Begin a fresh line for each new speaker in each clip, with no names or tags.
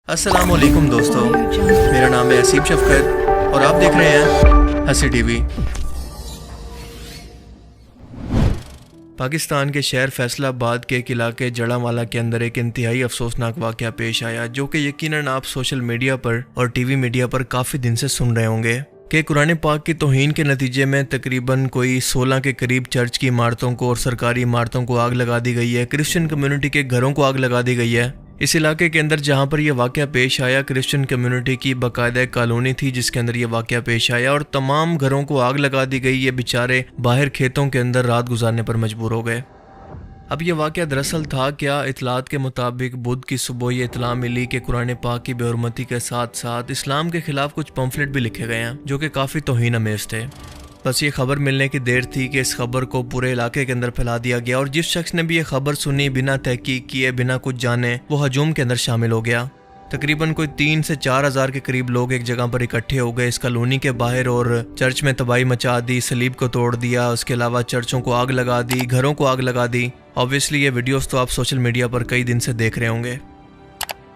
السلام علیکم دوستو، میرا نام ہے حسیب شفقت اور آپ دیکھ رہے ہیں ہنسی ٹی وی۔ پاکستان کے شہر فیصل آباد کے ایک علاقے جڑانوالہ کے اندر ایک انتہائی افسوسناک واقعہ پیش آیا، جو کہ یقیناً آپ سوشل میڈیا پر اور ٹی وی میڈیا پر کافی دن سے سن رہے ہوں گے کہ قرآن پاک کی توہین کے نتیجے میں تقریباً کوئی 16 کے قریب چرچ کی عمارتوں کو اور سرکاری عمارتوں کو آگ لگا دی گئی ہے، کرسچن کمیونٹی کے گھروں کو آگ لگا دی گئی ہے۔ اس علاقے کے اندر جہاں پر یہ واقعہ پیش آیا، کرسچن کمیونٹی کی باقاعدہ کالونی تھی جس کے اندر یہ واقعہ پیش آیا اور تمام گھروں کو آگ لگا دی گئی۔ یہ بیچارے باہر کھیتوں کے اندر رات گزارنے پر مجبور ہو گئے۔ اب یہ واقعہ دراصل تھا کیا؟ اطلاعات کے مطابق بدھ کی صبح یہ اطلاع ملی کہ قرآن پاک کی بے حرمتی کے ساتھ ساتھ اسلام کے خلاف کچھ پمفلٹ بھی لکھے گئے ہیں جو کہ کافی توہین آمیز تھے۔ بس یہ خبر ملنے کی دیر تھی کہ اس خبر کو پورے علاقے کے اندر پھیلا دیا گیا، اور جس شخص نے بھی یہ خبر سنی بنا تحقیق کیے بنا کچھ جانے وہ ہجوم کے اندر شامل ہو گیا۔ تقریباً کوئی 3 سے 4 ہزار کے قریب لوگ ایک جگہ پر اکٹھے ہو گئے اس کالونی کے باہر اور چرچ میں تباہی مچا دی، صلیب کو توڑ دیا، اس کے علاوہ چرچوں کو آگ لگا دی، گھروں کو آگ لگا دی۔ obviously یہ ویڈیوز تو آپ سوشل میڈیا پر کئی دن سے دیکھ رہے ہوں گے۔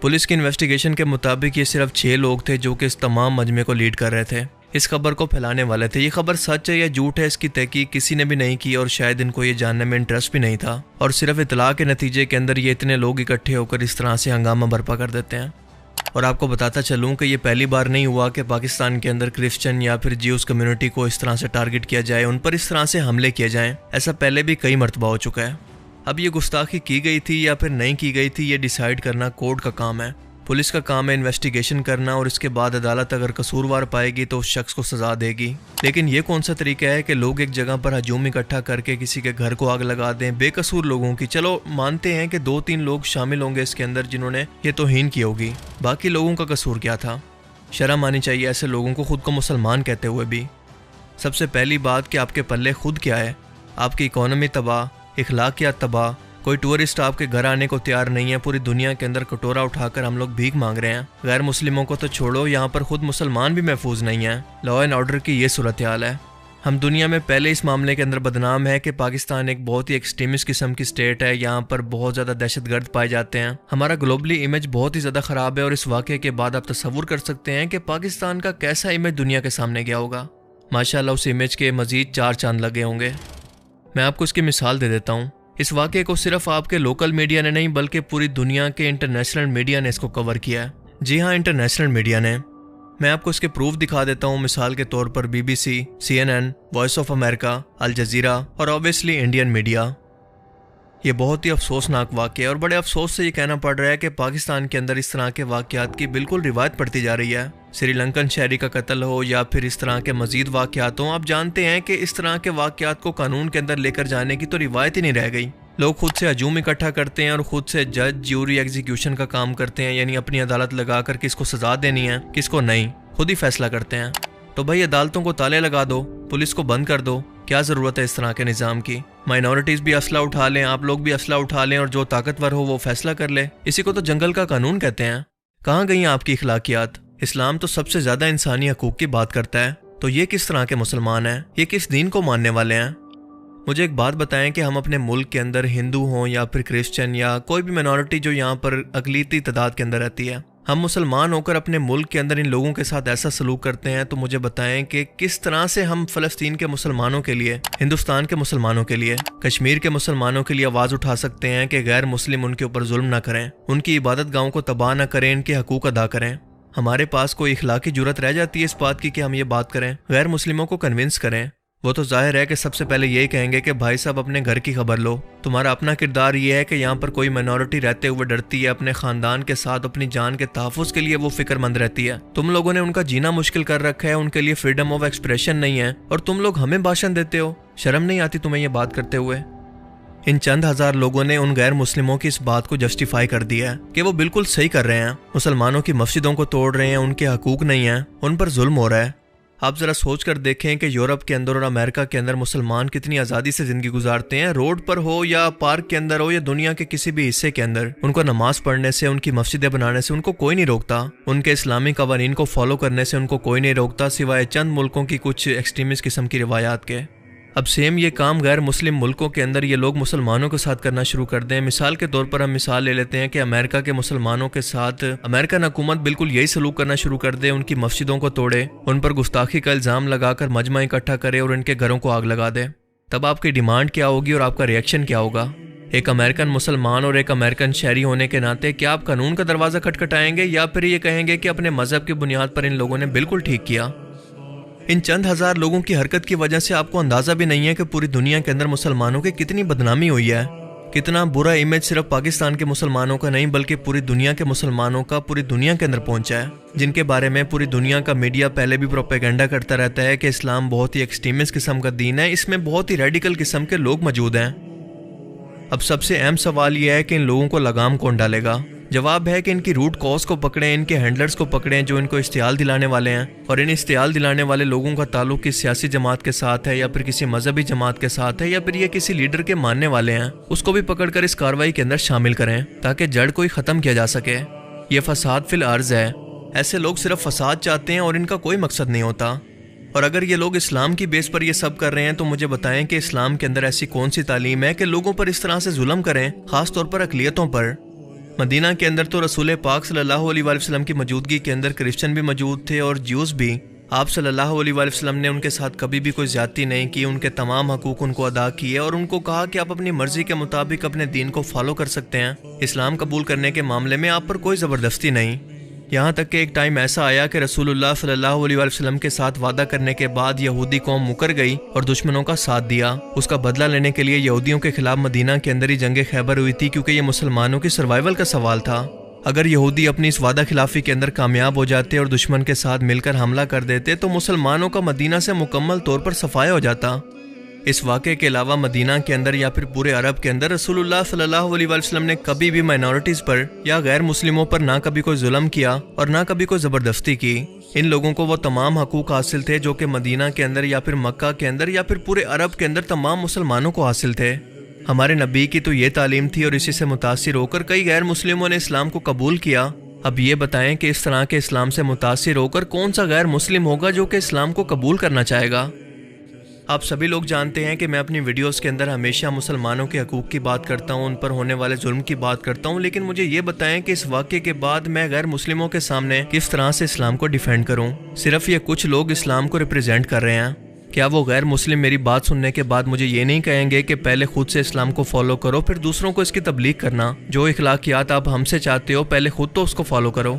پولیس کی انویسٹیگیشن کے مطابق یہ صرف 6 لوگ تھے جو کہ اس تمام مجمع کو لیڈ کر رہے تھے، اس خبر کو پھیلانے والے تھے۔ یہ خبر سچ ہے یا جھوٹ ہے اس کی تحقیق کسی نے بھی نہیں کی اور شاید ان کو یہ جاننے میں انٹرسٹ بھی نہیں تھا، اور صرف اطلاع کے نتیجے کے اندر یہ اتنے لوگ اکٹھے ہو کر اس طرح سے ہنگامہ برپا کر دیتے ہیں۔ اور آپ کو بتاتا چلوں کہ یہ پہلی بار نہیں ہوا کہ پاکستان کے اندر کرسچن یا پھر جیوز کمیونٹی کو اس طرح سے ٹارگٹ کیا جائے، ان پر اس طرح سے حملے کیے جائیں۔ ایسا پہلے بھی کئی مرتبہ ہو چکا ہے۔ اب یہ گستاخی کی گئی تھی یا پھر نہیں کی گئی تھی، یہ ڈیسائیڈ کرنا کورٹ کا کام ہے، پولیس کا کام ہے انویسٹیگیشن کرنا، اور اس کے بعد عدالت اگر قصوروار پائے گی تو اس شخص کو سزا دے گی۔ لیکن یہ کون سا طریقہ ہے کہ لوگ ایک جگہ پر ہجوم اکٹھا کر کے کسی کے گھر کو آگ لگا دیں بے قصور لوگوں کی؟ چلو مانتے ہیں کہ 2-3 لوگ شامل ہوں گے اس کے اندر جنہوں نے یہ توہین کی ہوگی، باقی لوگوں کا قصور کیا تھا؟ شرم آنی چاہیے ایسے لوگوں کو خود کو مسلمان کہتے ہوئے بھی۔ سب سے پہلی بات کہ آپ کے پلے خود کیا ہے؟ آپ کی اکانومی تباہ، اخلاقیات تباہ، کوئی ٹورسٹ آپ کے گھر آنے کو تیار نہیں ہے، پوری دنیا کے اندر کٹورا اٹھا کر ہم لوگ بھیک مانگ رہے ہیں۔ غیر مسلموں کو تو چھوڑو، یہاں پر خود مسلمان بھی محفوظ نہیں ہیں۔ لا اینڈ آرڈر کی یہ صورتحال ہے۔ ہم دنیا میں پہلے اس معاملے کے اندر بدنام ہے کہ پاکستان ایک بہت ہی ایکسٹریمسٹ قسم کی سٹیٹ ہے، یہاں پر بہت زیادہ دہشت گرد پائے جاتے ہیں، ہمارا گلوبلی امیج بہت ہی زیادہ خراب ہے، اور اس واقعے کے بعد آپ تصور کر سکتے ہیں کہ پاکستان کا کیسا امیج دنیا کے سامنے گیا ہوگا۔ ماشاءاللہ اس امیج کے مزید 4 چاند لگے ہوں گے۔ میں آپ کو اس کی مثال دے دیتا ہوں۔ اس واقعے کو صرف آپ کے لوکل میڈیا نے نہیں بلکہ پوری دنیا کے انٹرنیشنل میڈیا نے اس کو کور کیا ہے۔ جی ہاں، انٹرنیشنل میڈیا نے۔ میں آپ کو اس کے پروف دکھا دیتا ہوں، مثال کے طور پر BBC، CNN، voice of America, Al Jazeera اور obviously انڈین میڈیا۔ یہ بہت ہی افسوسناک واقعہ ہے، اور بڑے افسوس سے یہ کہنا پڑ رہا ہے کہ پاکستان کے اندر اس طرح کے واقعات کی بالکل روایت پڑتی جا رہی ہے۔ سری لنکن شہری کا قتل ہو یا پھر اس طرح کے مزید واقعات ہوں، آپ جانتے ہیں کہ اس طرح کے واقعات کو قانون کے اندر لے کر جانے کی تو روایت ہی نہیں رہ گئی۔ لوگ خود سے ہجوم اکٹھا کرتے ہیں اور خود سے جج، جیوری، ایگزیکیوشن کا کام کرتے ہیں، یعنی اپنی عدالت لگا کر کس کو سزا دینی ہے کس کو نہیں خود ہی فیصلہ کرتے ہیں۔ تو بھائی عدالتوں کو تالے لگا دو، پولیس کو بند کر دو، کیا ضرورت ہے اس طرح کے نظام کی؟ مائنورٹیز بھی اسلحہ اٹھا لیں، آپ لوگ بھی اسلحہ اٹھا لیں، اور جو طاقتور ہو وہ فیصلہ کر لے۔ اسی کو تو جنگل کا قانون کہتے ہیں۔ کہاں گئی ہیں آپ کی اخلاقیات؟ اسلام تو سب سے زیادہ انسانی حقوق کی بات کرتا ہے، تو یہ کس طرح کے مسلمان ہیں؟ یہ کس دین کو ماننے والے ہیں؟ مجھے ایک بات بتائیں کہ ہم اپنے ملک کے اندر ہندو ہوں یا پھر کرسچن یا کوئی بھی مائنورٹی جو یہاں پر اقلیتی تعداد کے اندر رہتی ہے، ہم مسلمان ہو کر اپنے ملک کے اندر ان لوگوں کے ساتھ ایسا سلوک کرتے ہیں، تو مجھے بتائیں کہ کس طرح سے ہم فلسطین کے مسلمانوں کے لیے، ہندوستان کے مسلمانوں کے لیے، کشمیر کے مسلمانوں کے لیے آواز اٹھا سکتے ہیں کہ غیر مسلم ان کے اوپر ظلم نہ کریں، ان کی عبادت گاہوں کو تباہ نہ کریں، ان کے حقوق ادا کریں؟ ہمارے پاس کوئی اخلاقی جرات رہ جاتی ہے اس بات کی کہ ہم یہ بات کریں، غیر مسلموں کو کنونس کریں؟ وہ تو ظاہر ہے کہ سب سے پہلے یہی کہیں گے کہ بھائی صاحب اپنے گھر کی خبر لو، تمہارا اپنا کردار یہ ہے کہ یہاں پر کوئی مائنورٹی رہتے ہوئے ڈرتی ہے، اپنے خاندان کے ساتھ اپنی جان کے تحفظ کے لیے وہ فکر مند رہتی ہے، تم لوگوں نے ان کا جینا مشکل کر رکھا ہے، ان کے لیے فریڈم آف ایکسپریشن نہیں ہے، اور تم لوگ ہمیں بھاشن دیتے ہو؟ شرم نہیں آتی تمہیں یہ بات کرتے ہوئے؟ ان چند ہزار لوگوں نے ان غیر مسلموں کی اس بات کو جسٹیفائی کر دیا ہے کہ وہ بالکل صحیح کر رہے ہیں، مسلمانوں کی مسجدوں کو توڑ رہے ہیں، ان کے حقوق نہیں ہیں، ان پر ظلم ہو رہا ہے۔ آپ ذرا سوچ کر دیکھیں کہ یورپ کے اندر اور امریکہ کے اندر مسلمان کتنی آزادی سے زندگی گزارتے ہیں، روڈ پر ہو یا پارک کے اندر ہو یا دنیا کے کسی بھی حصے کے اندر، ان کو نماز پڑھنے سے، ان کی مسجدیں بنانے سے ان کو کوئی نہیں روکتا، ان کے اسلامی قوانین کو فالو کرنے سے ان کو کوئی نہیں روکتا، سوائے چند ملکوں کی کچھ ایکسٹریمسٹ قسم کی روایات کے۔ اب سیم یہ کام غیر مسلم ملکوں کے اندر یہ لوگ مسلمانوں کے ساتھ کرنا شروع کر دیں۔ مثال کے طور پر ہم مثال لے لیتے ہیں کہ امریکہ کے مسلمانوں کے ساتھ امریکن حکومت بالکل یہی سلوک کرنا شروع کر دے، ان کی مسجدوں کو توڑے، ان پر گستاخی کا الزام لگا کر مجمع اکٹھا کرے اور ان کے گھروں کو آگ لگا دے۔ تب آپ کی ڈیمانڈ کیا ہوگی اور آپ کا ریئیکشن کیا ہوگا؟ ایک امریکن مسلمان اور ایک امریکن شہری ہونے کے ناطے کیا آپ قانون کا دروازہ کھٹکھٹائیں گے یا پھر یہ کہیں گے کہ اپنے مذہب کی بنیاد پر ان لوگوں نے بالکل ٹھیک کیا؟ ان چند ہزار لوگوں کی حرکت کی وجہ سے آپ کو اندازہ بھی نہیں ہے کہ پوری دنیا کے اندر مسلمانوں کی کتنی بدنامی ہوئی ہے، کتنا برا امیج صرف پاکستان کے مسلمانوں کا نہیں بلکہ پوری دنیا کے مسلمانوں کا پوری دنیا کے اندر پہنچا ہے، جن کے بارے میں پوری دنیا کا میڈیا پہلے بھی پروپیگنڈا کرتا رہتا ہے کہ اسلام بہت ہی ایکسٹریمسٹ قسم کا دین ہے، اس میں بہت ہی ریڈیکل قسم کے لوگ موجود ہیں۔ اب سب سے اہم سوال یہ ہے کہ ان لوگوں کو لگام کون ڈالے گا؟ جواب ہے کہ ان کی روٹ کاز کو پکڑیں، ان کے ہینڈلرز کو پکڑیں جو ان کو اشتعال دلانے والے ہیں، اور ان اشتعال دلانے والے لوگوں کا تعلق کس سیاسی جماعت کے ساتھ ہے یا پھر کسی مذہبی جماعت کے ساتھ ہے یا پھر یہ کسی لیڈر کے ماننے والے ہیں، اس کو بھی پکڑ کر اس کارروائی کے اندر شامل کریں تاکہ جڑ کو ہی ختم کیا جا سکے۔ یہ فساد فی الارض ہے، ایسے لوگ صرف فساد چاہتے ہیں اور ان کا کوئی مقصد نہیں ہوتا۔ اور اگر یہ لوگ اسلام کی بیس پر یہ سب کر رہے ہیں تو مجھے بتائیں کہ اسلام کے اندر ایسی کون سی تعلیم ہے کہ لوگوں پر اس طرح سے ظلم کریں، خاص طور پر اقلیتوں پر؟ مدینہ کے اندر تو رسول پاک صلی اللہ علیہ وآلہ وسلم کی موجودگی کے اندر کرسچن بھی موجود تھے اور جیوز بھی۔ آپ صلی اللہ علیہ وآلہ وسلم نے ان کے ساتھ کبھی بھی کوئی زیادتی نہیں کی، ان کے تمام حقوق ان کو ادا کیے اور ان کو کہا کہ آپ اپنی مرضی کے مطابق اپنے دین کو فالو کر سکتے ہیں، اسلام قبول کرنے کے معاملے میں آپ پر کوئی زبردستی نہیں۔ یہاں تک کہ ایک ٹائم ایسا آیا کہ رسول اللہ صلی اللہ علیہ وآلہ وسلم کے ساتھ وعدہ کرنے کے بعد یہودی قوم مکر گئی اور دشمنوں کا ساتھ دیا۔ اس کا بدلہ لینے کے لیے یہودیوں کے خلاف مدینہ کے اندر ہی جنگ خیبر ہوئی تھی، کیونکہ یہ مسلمانوں کی سروائیول کا سوال تھا۔ اگر یہودی اپنی اس وعدہ خلافی کے اندر کامیاب ہو جاتے اور دشمن کے ساتھ مل کر حملہ کر دیتے تو مسلمانوں کا مدینہ سے مکمل طور پر صفایا ہو جاتا۔ اس واقعے کے علاوہ مدینہ کے اندر یا پھر پورے عرب کے اندر رسول اللہ صلی اللہ علیہ وآلہ وسلم نے کبھی بھی مائنورٹیز پر یا غیر مسلموں پر نہ کبھی کوئی ظلم کیا اور نہ کبھی کوئی زبردستی کی۔ ان لوگوں کو وہ تمام حقوق حاصل تھے جو کہ مدینہ کے اندر یا پھر مکہ کے اندر یا پھر پورے عرب کے اندر تمام مسلمانوں کو حاصل تھے۔ ہمارے نبی کی تو یہ تعلیم تھی اور اسی سے متاثر ہو کر کئی غیر مسلموں نے اسلام کو قبول کیا۔ اب یہ بتائیں کہ اس طرح کے اسلام سے متاثر ہو کر کون سا غیر مسلم ہوگا جو کہ اسلام کو قبول کرنا چاہے گا؟ آپ سبھی لوگ جانتے ہیں کہ میں اپنی ویڈیوز کے اندر ہمیشہ مسلمانوں کے حقوق کی بات کرتا ہوں، ان پر ہونے والے ظلم کی بات کرتا ہوں، لیکن مجھے یہ بتائیں کہ اس واقعے کے بعد میں غیر مسلموں کے سامنے کس طرح سے اسلام کو ڈیفینڈ کروں؟ صرف یہ کچھ لوگ اسلام کو ریپرزینٹ کر رہے ہیں۔ کیا وہ غیر مسلم میری بات سننے کے بعد مجھے یہ نہیں کہیں گے کہ پہلے خود سے اسلام کو فالو کرو پھر دوسروں کو اس کی تبلیغ کرنا؟ جو اخلاقیات آپ ہم سے چاہتے ہو پہلے خود تو اس کو فالو کرو۔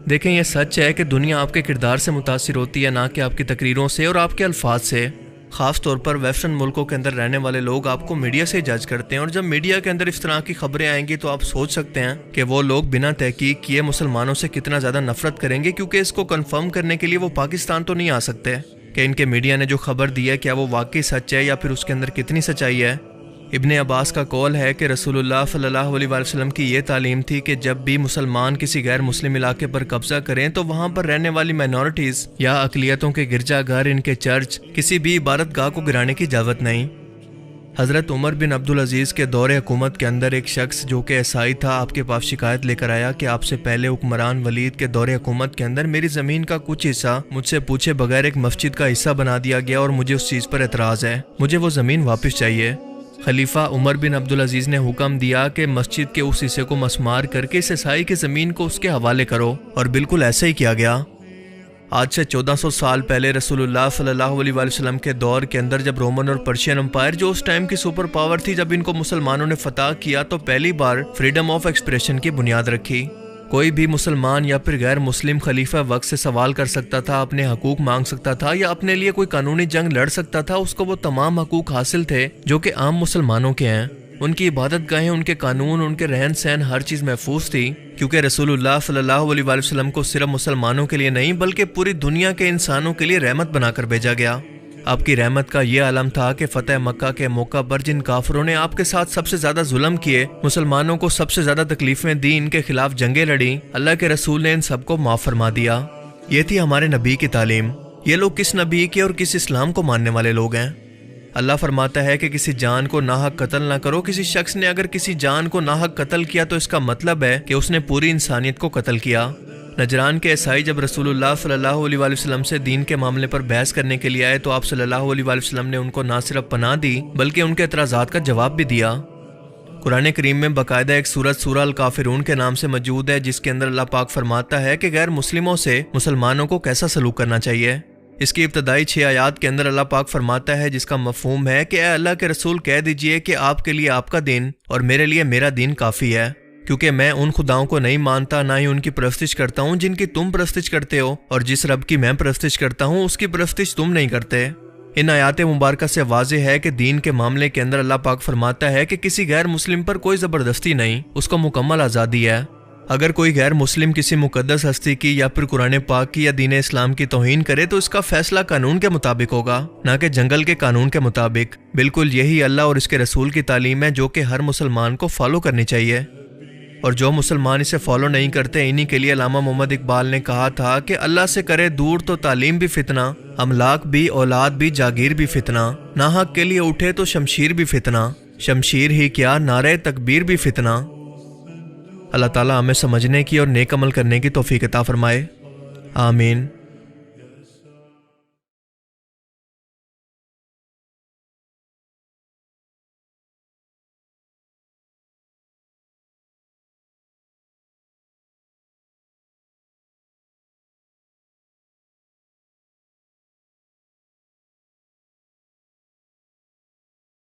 دیکھیں یہ سچ ہے کہ دنیا آپ کے کردار سے متاثر ہوتی ہے، نہ کہ آپ کی تقریروں سے اور آپ کے الفاظ سے۔ خاص طور پر ویسٹرن ملکوں کے اندر رہنے والے لوگ آپ کو میڈیا سے جج کرتے ہیں، اور جب میڈیا کے اندر اس طرح کی خبریں آئیں گی تو آپ سوچ سکتے ہیں کہ وہ لوگ بنا تحقیق کیے مسلمانوں سے کتنا زیادہ نفرت کریں گے، کیونکہ اس کو کنفرم کرنے کے لیے وہ پاکستان تو نہیں آ سکتے کہ ان کے میڈیا نے جو خبر دی ہے کیا وہ واقعی سچ ہے یا پھر اس کے اندر کتنی سچائی ہے۔ ابن عباس کا قول ہے کہ رسول اللہ صلی اللہ علیہ وآلہ وسلم کی یہ تعلیم تھی کہ جب بھی مسلمان کسی غیر مسلم علاقے پر قبضہ کریں تو وہاں پر رہنے والی مائنورٹیز یا اقلیتوں کے گرجا گھر، ان کے چرچ، کسی بھی عبادت گاہ کو گرانے کی اجازت نہیں۔ حضرت عمر بن عبدالعزیز کے دور حکومت کے اندر ایک شخص جو کہ عیسائی تھا آپ کے پاس شکایت لے کر آیا کہ آپ سے پہلے حکمران ولید کے دور حکومت کے اندر میری زمین کا کچھ حصہ مجھ سے پوچھے بغیر ایک مسجد کا حصہ بنا دیا گیا اور مجھے اس چیز پر اعتراض ہے، مجھے وہ زمین واپس چاہیے۔ خلیفہ عمر بن عبدالعزیز نے حکم دیا کہ مسجد کے اس حصے کو مسمار کر کے اس عیسائی کی زمین کو اس کے حوالے کرو، اور بالکل ایسا ہی کیا گیا۔ آج سے 1400 سال پہلے رسول اللہ صلی اللہ علیہ وآلہ وسلم کے دور کے اندر جب رومن اور پرشین امپائر جو اس ٹائم کی سپر پاور تھی، جب ان کو مسلمانوں نے فتح کیا تو پہلی بار فریڈم آف ایکسپریشن کی بنیاد رکھی۔ کوئی بھی مسلمان یا پھر غیر مسلم خلیفہ وقت سے سوال کر سکتا تھا، اپنے حقوق مانگ سکتا تھا یا اپنے لیے کوئی قانونی جنگ لڑ سکتا تھا، اس کو وہ تمام حقوق حاصل تھے جو کہ عام مسلمانوں کے ہیں۔ ان کی عبادت گاہیں، ان کے قانون، ان کے رہن سہن، ہر چیز محفوظ تھی، کیونکہ رسول اللہ صلی اللہ علیہ وآلہ وسلم کو صرف مسلمانوں کے لیے نہیں بلکہ پوری دنیا کے انسانوں کے لیے رحمت بنا کر بھیجا گیا۔ آپ کی رحمت کا یہ عالم تھا کہ فتح مکہ کے موقع پر جن کافروں نے آپ کے ساتھ سب سے زیادہ ظلم کیے، مسلمانوں کو سب سے زیادہ تکلیفیں دی، ان کے خلاف جنگیں لڑیں، اللہ کے رسول نے ان سب کو معاف فرما دیا۔ یہ تھی ہمارے نبی کی تعلیم۔ یہ لوگ کس نبی کے اور کس اسلام کو ماننے والے لوگ ہیں؟ اللہ فرماتا ہے کہ کسی جان کو ناحق قتل نہ کرو۔ کسی شخص نے اگر کسی جان کو ناحق قتل کیا تو اس کا مطلب ہے کہ اس نے پوری انسانیت کو قتل کیا۔ نجران کے عیسائی جب رسول اللہ صلی اللہ علیہ وآلہ وسلم سے دین کے معاملے پر بحث کرنے کے لیے آئے تو آپ صلی اللہ علیہ وآلہ وسلم نے ان کو نہ صرف پناہ دی بلکہ ان کے اعتراضات کا جواب بھی دیا۔ قرآن کریم میں باقاعدہ ایک سورت سورہ الکافرون کے نام سے موجود ہے، جس کے اندر اللہ پاک فرماتا ہے کہ غیر مسلموں سے مسلمانوں کو کیسا سلوک کرنا چاہیے۔ اس کی ابتدائی 6 آیات کے اندر اللہ پاک فرماتا ہے، جس کا مفہوم ہے کہ اے اللہ کے رسول کہہ دیجئے کہ آپ کے لیے آپ کا دین اور میرے لیے میرا دین کافی ہے، کیونکہ میں ان خداؤں کو نہیں مانتا، نہ ہی ان کی پرستش کرتا ہوں جن کی تم پرستش کرتے ہو، اور جس رب کی میں پرستش کرتا ہوں اس کی پرستش تم نہیں کرتے۔ ان آیات مبارکہ سے واضح ہے کہ دین کے معاملے کے اندر اللہ پاک فرماتا ہے کہ کسی غیر مسلم پر کوئی زبردستی نہیں، اس کو مکمل آزادی ہے۔ اگر کوئی غیر مسلم کسی مقدس ہستی کی یا پھر قرآن پاک کی یا دین اسلام کی توہین کرے تو اس کا فیصلہ قانون کے مطابق ہوگا، نہ کہ جنگل کے قانون کے مطابق۔ بالکل یہی اللہ اور اس کے رسول کی تعلیم ہے جو کہ ہر مسلمان کو فالو کرنی چاہیے، اور جو مسلمان اسے فالو نہیں کرتے انہی کے لیے علامہ محمد اقبال نے کہا تھا کہ اللہ سے کرے دور تو تعلیم بھی فتنہ، املاک بھی، اولاد بھی، جاگیر بھی فتنہ، ناحق کے لیے اٹھے تو شمشیر بھی فتنہ، شمشیر ہی کیا نعرہ تکبیر بھی فتنہ۔ اللہ تعالیٰ ہمیں سمجھنے کی اور نیک عمل کرنے کی توفیق عطا فرمائے، آمین۔